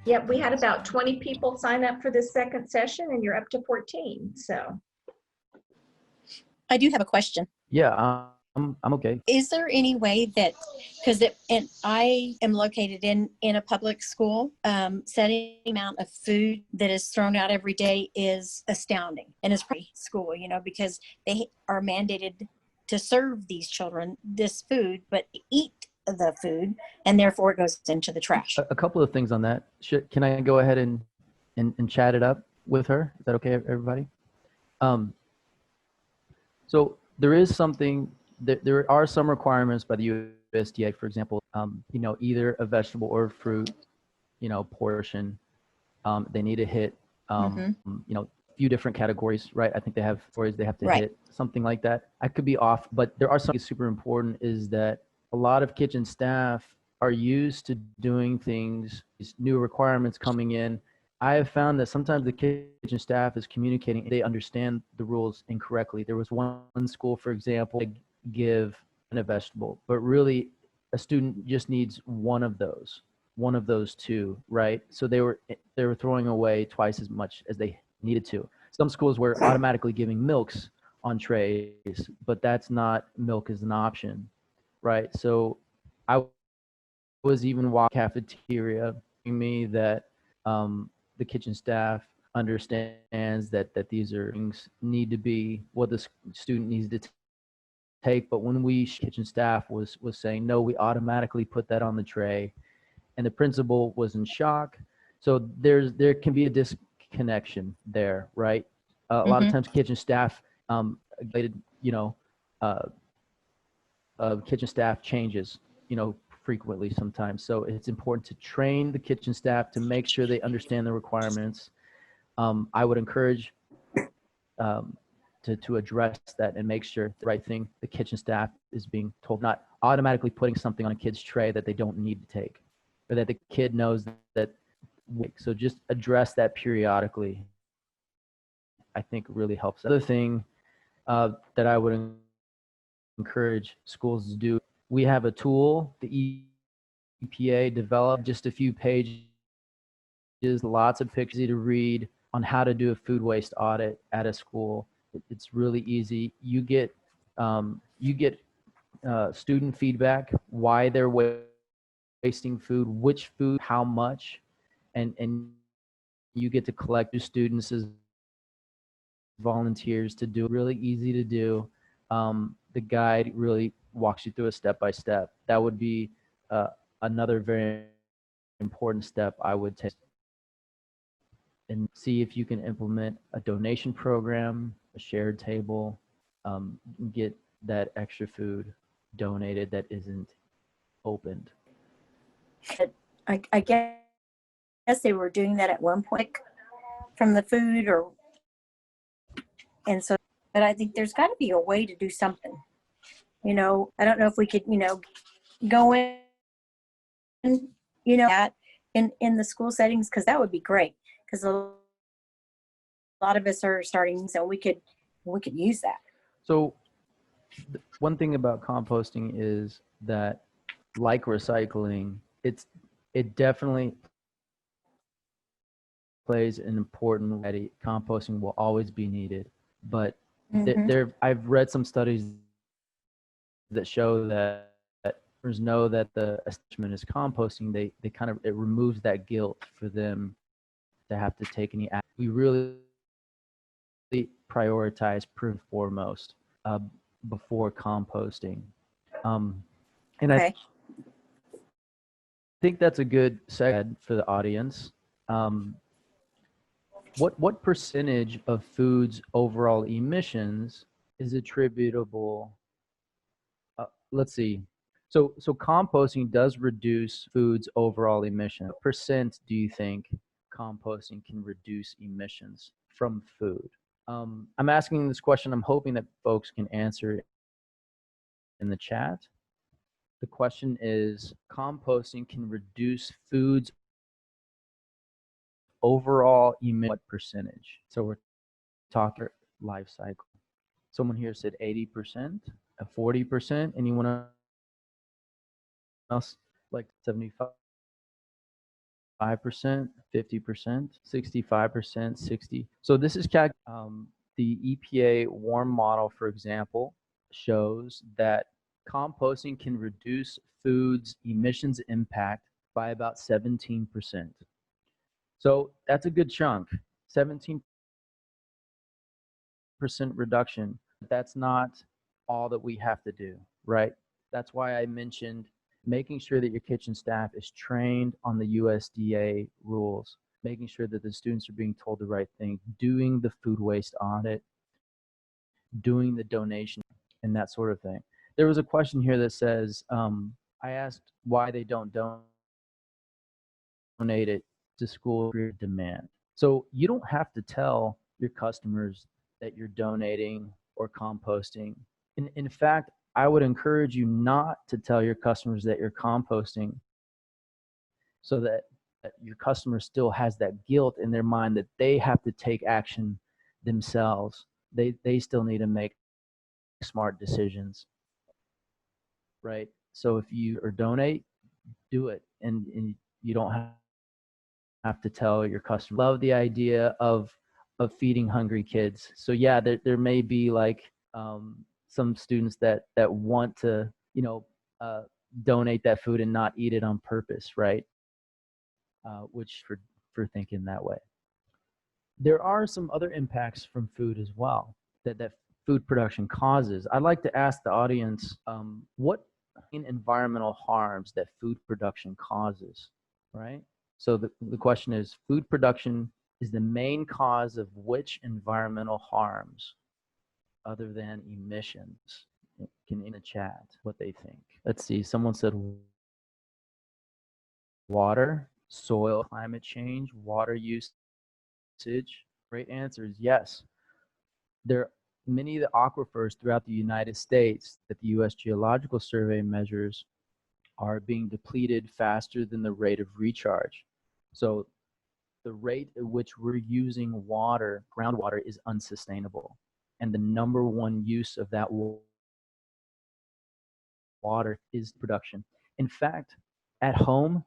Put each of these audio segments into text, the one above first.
Yep, we had about 20 people sign up for this second session, and you're up to 14. So I do have a question. Yeah, I'm okay. Is there any way that, because and I am located in a public school setting, the amount of food that is thrown out every day is astounding, and it's pretty school, because they are mandated to serve these children this food, but eat the food, and therefore it goes into the trash. A couple of things on that. Can I go ahead and chat it up with her? Is that okay, everybody? So there is something that there are some requirements by the USDA, for example, either a vegetable or fruit, portion. They need to hit, a few different categories, right? I think they have categories they have to hit, something like that. I could be off, but there are something super important is that a lot of kitchen staff are used to doing things, these new requirements coming in. I have found that sometimes the kitchen staff is communicating, they understand the rules incorrectly. There was one school, for example, give a vegetable, but really a student just needs one of those two, right? So they were throwing away twice as much as they needed to. Some schools were automatically giving milks on trays, but that's not, milk is an option, right? So I was even walking cafeteria, me that the kitchen staff understands that these are things need to be what the student needs to take. But when kitchen staff was saying, no, we automatically put that on the tray, and the principal was in shock. So there can be a disconnection there, right? A lot of times kitchen staff, kitchen staff changes, frequently sometimes. So it's important to train the kitchen staff to make sure they understand the requirements. I would encourage to address that and make sure the right thing, the kitchen staff is being told, not automatically putting something on a kid's tray that they don't need to take, or that the kid knows that. So just address that periodically, I think really helps. The other thing that I would encourage schools to do, we have a tool, the EPA developed, just a few pages, lots of pictures to read on how to do a food waste audit at a school. It's really easy. You get student feedback, why they're wasting food, which food, how much, and you get to collect your students as volunteers to do. Really easy to do. The guide really walks you through a step by step. That would be another very important step I would take, and see if you can implement a donation program, a shared table, get that extra food donated that isn't opened. I guess they were doing that at one point from the food, and so, but I think there's got to be a way to do something. I don't know if we could, go in, that in the school settings, because that would be great, because a lot of us are starting, so we could use that. So one thing about composting is that, like recycling, it definitely plays an important role. Composting will always be needed, but I've read some studies that show that know that the establishment is composting, they kind of, it removes that guilt for them to have to take any action. We really prioritize foremost before composting, and I think that's a good segue for the audience. What percentage of food's overall emissions is attributable? Let's see. So composting does reduce food's overall emission. What percent do you think composting can reduce emissions from food? I'm asking this question. I'm hoping that folks can answer it in the chat. The question is, composting can reduce food's overall emission, what percentage? So we're talking life cycle. Someone here said 80%, 40%. Anyone else? Like 75%, 5%, 50%, 65%, 60. So this is the EPA warm model, for example, shows that composting can reduce food's emissions impact by about 17%. So that's a good chunk, 17% reduction. That's not all that we have to do, right? That's why I mentioned making sure that your kitchen staff is trained on the USDA rules, making sure that the students are being told the right thing, doing the food waste audit, doing the donation, and that sort of thing. There was a question here that says, I asked why they don't donate it to school for demand. So you don't have to tell your customers that you're donating or composting. In fact, I would encourage you not to tell your customers that you're composting so that your customer still has that guilt in their mind that they have to take action themselves. They still need to make smart decisions, right? So if you or donate, do it, and you don't have to tell your customer. Love the idea of feeding hungry kids. So yeah, there may be like some students that want to donate that food and not eat it on purpose, right? Which for thinking that way. There are some other impacts from food as well that food production causes. I'd like to ask the audience what environmental harms that food production causes, right? So the question is, food production is the main cause of which environmental harms other than emissions? Can in the chat what they think. Let's see, someone said water, soil, climate change, water usage. Great answers, yes. There are many of the aquifers throughout the United States that the U.S. Geological Survey measures are being depleted faster than the rate of recharge. So the rate at which we're using water, groundwater, is unsustainable. And the number one use of that water is production. In fact, at home,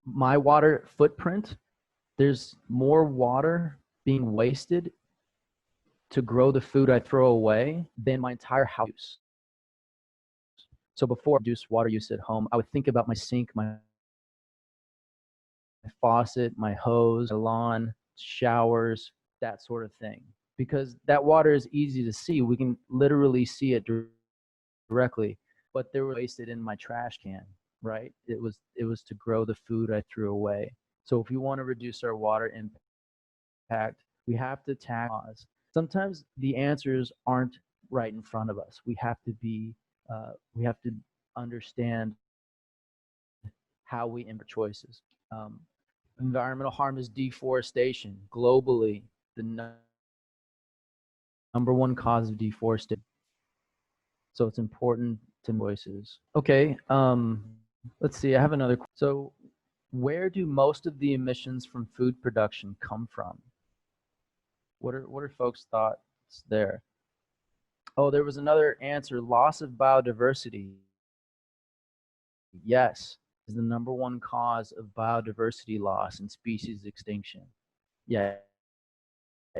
my water footprint, there's more water being wasted to grow the food I throw away than my entire house. So before I reduce water use at home, I would think about my sink, my faucet, my hose, my lawn, showers, that sort of thing. Because that water is easy to see. We can literally see it directly, but they were wasted in my trash can, right? It was to grow the food I threw away. So if we want to reduce our water impact, we have to tackle cause. Sometimes the answers aren't right in front of us. We have to understand how we make choices. Environmental harm is deforestation. Globally, the number one cause of deforestation. So it's important to voices. Okay, let's see. I have another. So, where do most of the emissions from food production come from? What are folks' thoughts there? Oh, there was another answer. Loss of biodiversity. Yes, is the number one cause of biodiversity loss and species extinction. Yeah,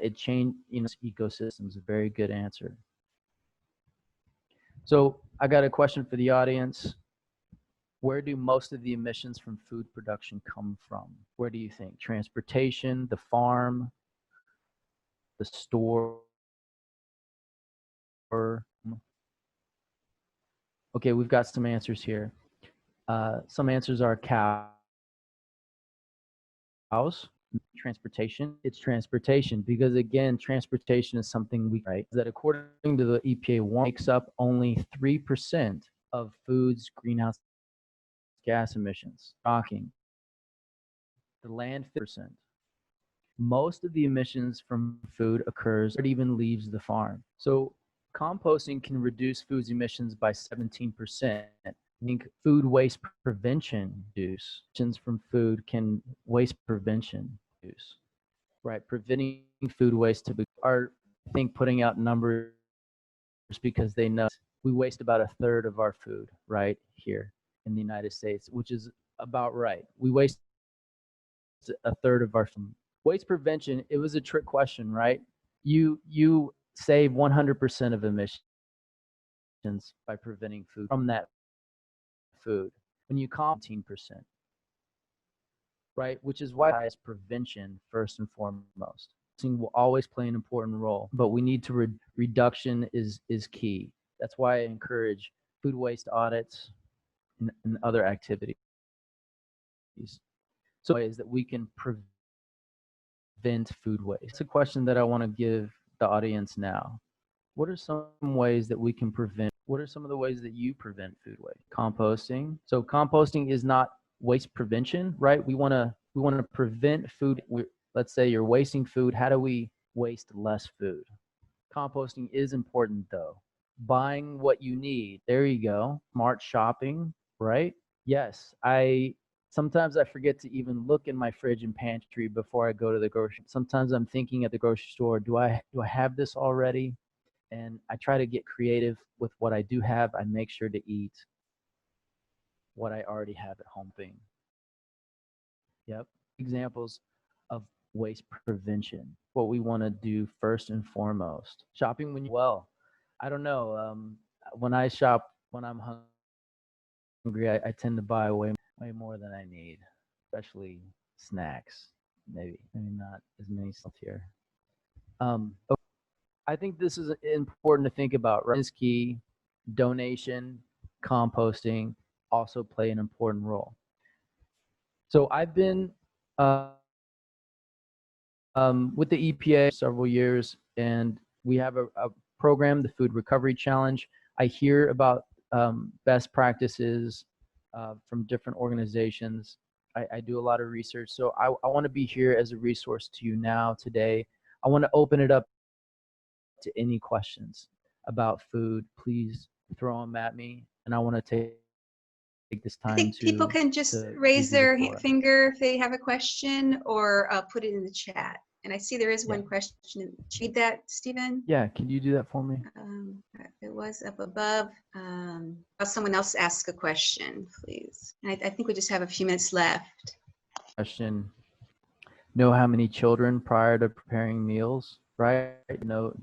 it changed ecosystems. A very good answer. So I got a question for the audience. Where do most of the emissions from food production come from? Where do you think? Transportation, the farm, the store? Okay, we've got some answers here. Some answers are cows, transportation. It's transportation because, again, transportation is something right that according to the EPA makes up only 3% of food's greenhouse gas emissions. Shocking. The landfill. Most of the emissions from food occurs before it even leaves the farm. So composting can reduce food's emissions by 17%. I think food waste prevention use from food can waste prevention use, right? Preventing food waste are, I think, putting out numbers because they know we waste about a third of our food right here in the United States, which is about right. We waste a third of our waste prevention. It was a trick question, right? You save 100% of emissions by preventing food from that food. When you comp 10%, right? Which is why it's prevention first and foremost. Will always play an important role, but we need to reduction is key. That's why I encourage food waste audits and other activities. So ways that we can prevent food waste. It's a question that I want to give the audience now. What are some ways that we can prevent? What are some of the ways that you prevent food waste? Composting. So composting is not waste prevention, right? We want to prevent food. Let's say you're wasting food. How do we waste less food? Composting is important though. Buying what you need. There you go. Smart shopping, right? Yes, sometimes I forget to even look in my fridge and pantry before I go to the grocery. Sometimes I'm thinking at the grocery store, do I have this already? And I try to get creative with what I do have. I make sure to eat what I already have at home. Yep. Examples of waste prevention. What we want to do first and foremost. Shopping I don't know. When I shop when I'm hungry, I tend to buy way more than I need, especially snacks. Maybe not as many stuff here. I think this is important to think about. Right? Is key. Donation, composting also play an important role. So I've been with the EPA several years, and we have a program, the Food Recovery Challenge. I hear about best practices from different organizations. I do a lot of research, so I want to be here as a resource to you now today. I want to open it up to any questions about food. Please throw them at me, and I want to take this time I think people can just raise their finger if they have a question, or put it in the chat. And I see there is one question. Read that, Stephen. Yeah, can you do that for me? It was up above. Someone else ask a question, please. And I think we just have a few minutes left. Question. Know how many children prior to preparing meals, right? No.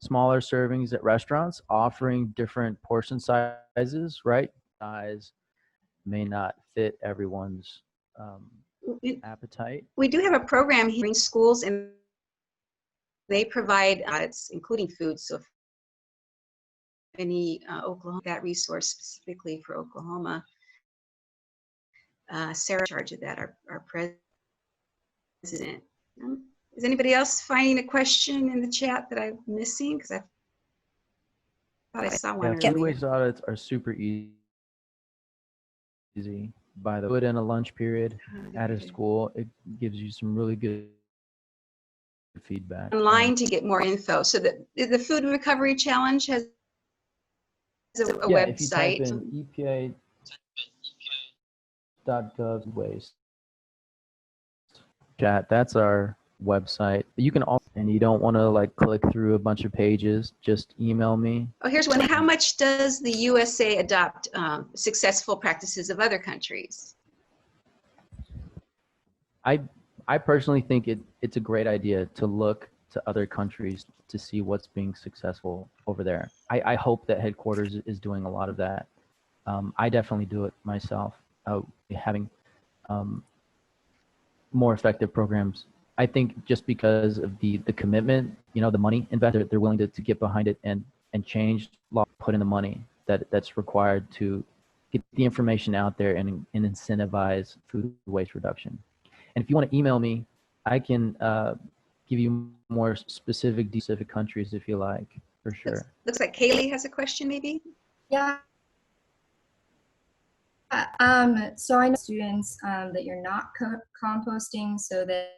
Smaller servings at restaurants, offering different portion sizes, right? Size may not fit everyone's appetite. We do have a program here in schools, and they provide audits, including food. So if any Oklahoma, that resource specifically for Oklahoma, Sarah in charge of that, our president. Is anybody else finding a question in the chat that I'm missing? Because I thought I saw one Food earlier. waste audits are super easy. By the way, in a lunch period at a school, it gives you some really good feedback. Online to get more info. So the Food Recovery Challenge has a website. If you type in EPA.gov waste chat, that's our website. You can also, and you don't want to like click through a bunch of pages, just email me. Oh, here's one. How much does the USA adopt successful practices of other countries? I personally think it's a great idea to look to other countries to see what's being successful over there. I hope that headquarters is doing a lot of that. I definitely do it myself, having more effective programs. I think just because of the commitment, the money invested, they're willing to get behind it and change law, put in the money that's required to get the information out there and incentivize food waste reduction. And if you want to email me, I can give you more specific countries if you like, for sure. Looks like Kaylee has a question, maybe? Yeah. So I know students that you're not composting, so that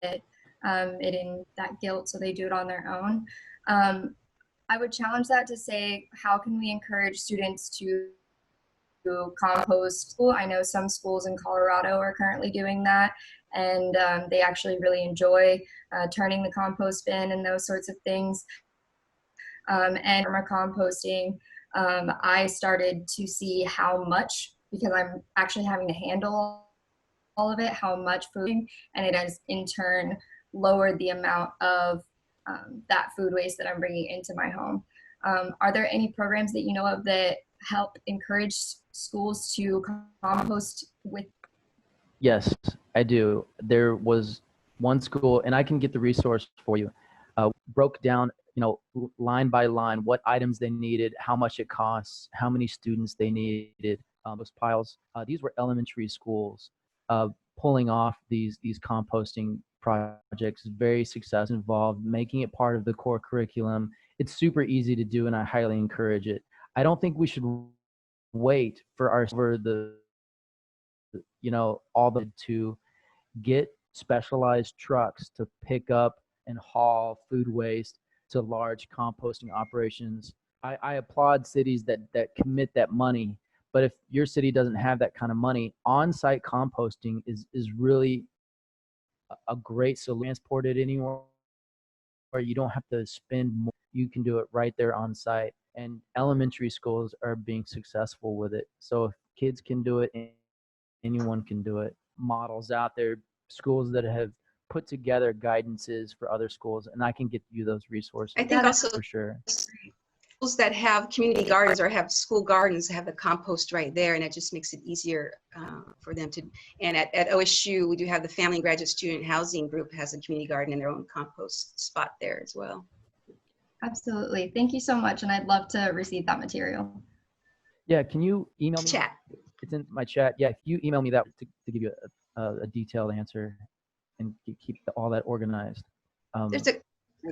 it in that guilt, so they do it on their own. I would challenge that to say, how can we encourage students to compost school? I know some schools in Colorado are currently doing that, and they actually really enjoy turning the compost bin and those sorts of things. And from composting, I started to see how much because I'm actually having to handle all of it, how much food, and it has in turn lowered the amount of that food waste that I'm bringing into my home. Are there any programs that you know of that help encourage schools to compost with? Yes, I do. There was one school, and I can get the resource for you, broke down, line by line, what items they needed, how much it costs, how many students they needed, those piles. These were elementary schools pulling off these composting projects, very successful, involved, making it part of the core curriculum. It's super easy to do, and I highly encourage it. I don't think we should wait for the all the to get specialized trucks to pick up and haul food waste to large composting operations. I applaud cities that commit that money, but if your city doesn't have that kind of money, on-site composting is really a great solution. Transport it anywhere where you don't have to spend more. You can do it right there on site, and elementary schools are being successful with it. So if kids can do it, anyone can do it. Models out there, schools that have put together guidances for other schools, and I can get you those resources. I think also for sure. schools that have community gardens or have school gardens have the compost right there, and it just makes it easier for them to. And at OSU, we do have the Family and Graduate Student Housing Group has a community garden in their own compost spot there as well. Absolutely. Thank you so much, and I'd love to receive that material. Yeah, can you email me? Chat. It's in my chat. Yeah, if you email me that to give you a detailed answer and keep all that organized. There's a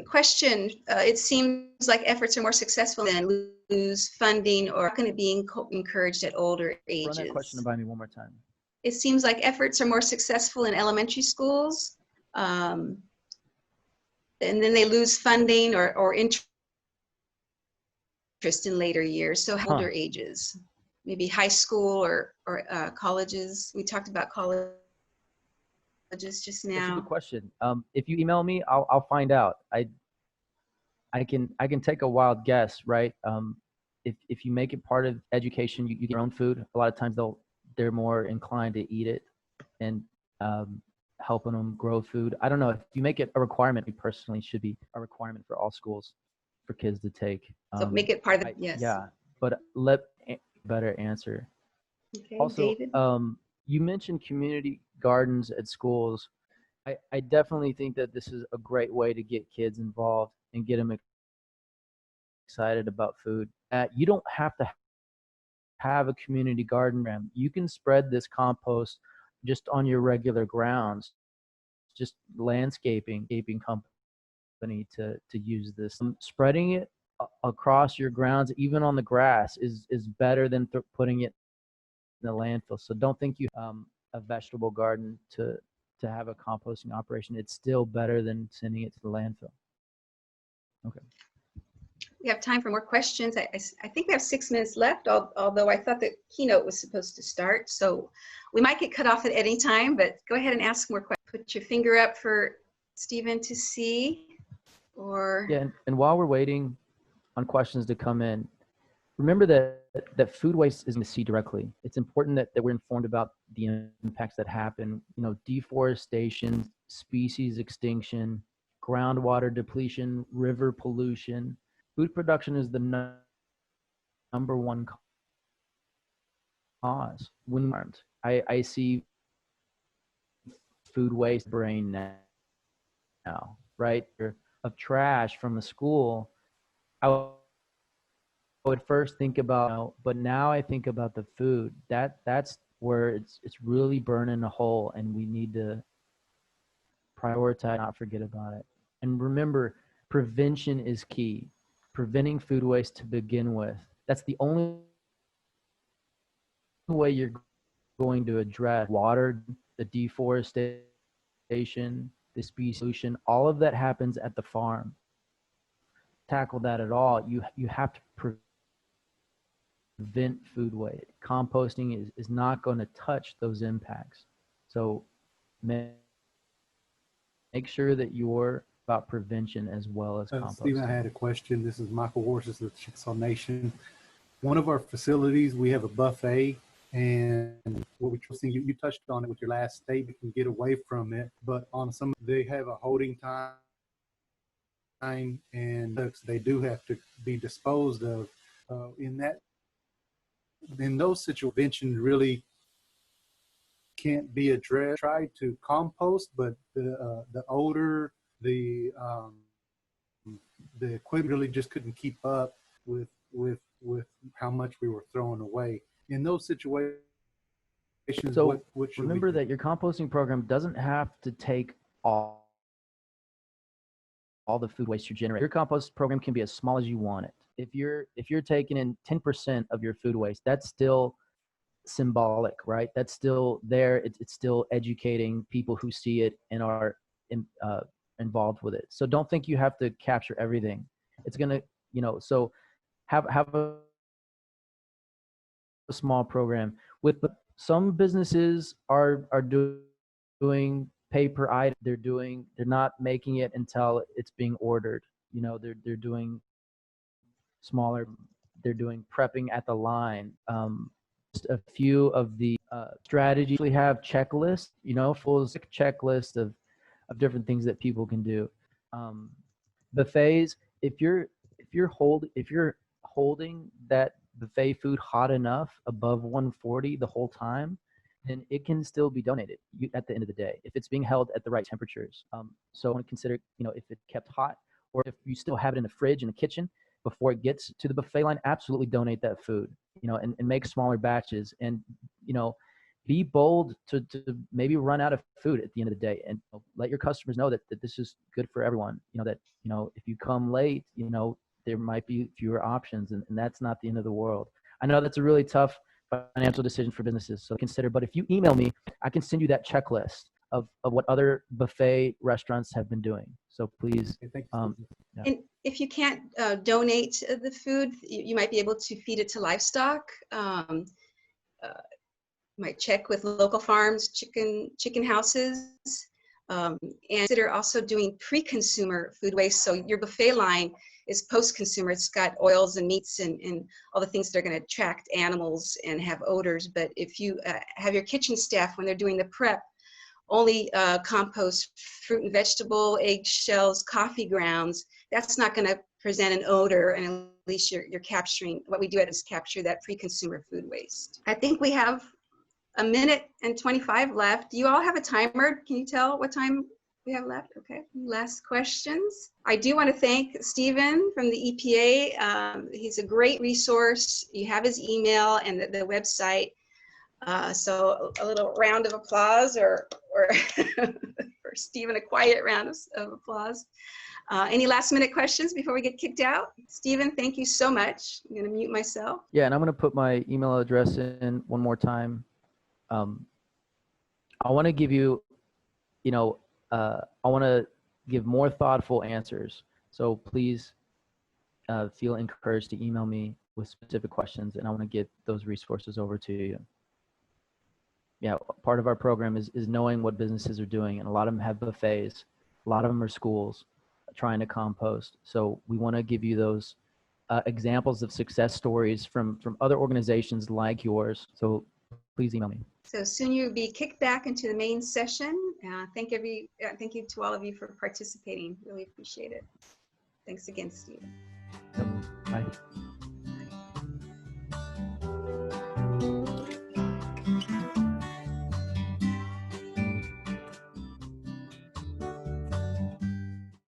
question. It seems like efforts are more successful than lose funding or going to be encouraged at older ages. Run that question by me one more time. It seems like efforts are more successful in elementary schools, and then they lose funding or interest in later years. So older ages, maybe high school or colleges. We talked about colleges just now. That's a good question. If you email me, I'll find out. I can take a wild guess, right? If you make it part of education, you get your own food. A lot of times they're more inclined to eat it, and helping them grow food. I don't know if you make it a requirement. It personally should be a requirement for all schools for kids to take. So make it part of the yes. Yeah, but let better answer. Okay, Also, David. you mentioned community gardens at schools. I definitely think that this is a great way to get kids involved and get them excited about food. You don't have to have a community garden. You can spread this compost just on your regular grounds, just landscaping company to use this. Spreading it across your grounds, even on the grass, is better than putting it in the landfill. So don't think you a vegetable garden to have a composting operation. It's still better than sending it to the landfill. Okay. We have time for more questions. I think we have 6 minutes left, although I thought the keynote was supposed to start. So we might get cut off at any time, but go ahead and ask more questions. Put your finger up for Stephen to see. Or yeah, and while we're waiting on questions to come in, remember that food waste isn't to see directly. It's important that we're informed about the impacts that happen. Deforestation, species extinction, groundwater depletion, river pollution. Food production is the number one cause. When I see food waste brain now, right? Of trash from a school, I would first think about, but now I think about the food. That's where it's really burning a hole, and we need to prioritize, not forget about it. And remember, prevention is key. Preventing food waste to begin with. That's the only way you're going to address water, the deforestation, the species pollution. All of that happens at the farm. Tackle that at all, you have to prevent food waste. Composting is not going to touch those impacts. So make sure that you're about prevention as well as composting. Stephen, I had a question. This is Michael Horses with Chickasaw Nation. One of our facilities, we have a buffet, And what we think you touched on it with your last statement, can get away from it, but on some they have a holding time, and they do have to be disposed of. In those situations, really can't be addressed. Try to compost, but the odor, the equipment really just couldn't keep up with how much we were throwing away. In those situations, So what should remember we do? that your composting program doesn't have to take all the food waste you generate. Your compost program can be as small as you want it. If you're taking in 10% of your food waste, that's still symbolic, right? That's still there. It's still educating people who see it and are involved with it. So don't think you have to capture everything. It's gonna, so have a small program. With some businesses are doing paper items. They're not making it until it's being ordered. They're doing smaller. They're doing prepping at the line. Just a few of the strategies. We have checklists, full checklist of different things that people can do. Buffets, if you're holding that buffet food hot enough above 140 the whole time, then it can still be donated at the end of the day if it's being held at the right temperatures. So I want to consider, if it's kept hot, or if you still have it in the fridge in the kitchen before it gets to the buffet line, absolutely donate that food, and make smaller batches, and be bold to maybe run out of food at the end of the day, and let your customers know that this is good for everyone. That if you come late, there might be fewer options, and that's not the end of the world. I know that's a really tough financial decision for businesses, so consider. But if you email me, I can send you that checklist of what other buffet restaurants have been doing. So please. Okay, thank you. Yeah. And if you can't donate the food, you might be able to feed it to livestock. Might check with local farms, chicken houses, and consider also doing pre-consumer food waste. So your buffet line is post-consumer. It's got oils and meats and all the things that are going to attract animals and have odors. But if you have your kitchen staff, when they're doing the prep, only compost fruit and vegetable, egg shells, coffee grounds, that's not going to present an odor, and at least you're capturing, what we do is capture that pre-consumer food waste. I think we have a minute and 25 left. Do you all have a timer? Can you tell what time we have left? Okay, last questions. I do want to thank Stephen from the EPA. He's a great resource. You have his email and the website. So a little round of applause, or for Stephen, a quiet round of applause. Any last minute questions before we get kicked out? Stephen, thank you so much. I'm going to mute myself. Yeah, and I'm going to put my email address in one more time. I want to give you, I want to give more thoughtful answers. So please feel encouraged to email me with specific questions, and I want to get those resources over to you. Yeah, part of our program is knowing what businesses are doing, and a lot of them have buffets. A lot of them are schools trying to compost. So we want to give you those examples of success stories from other organizations like yours. So please email me. So soon you'll be kicked back into the main session. Thank you to all of you for participating. Really appreciate it. Thanks again, Steve. Bye.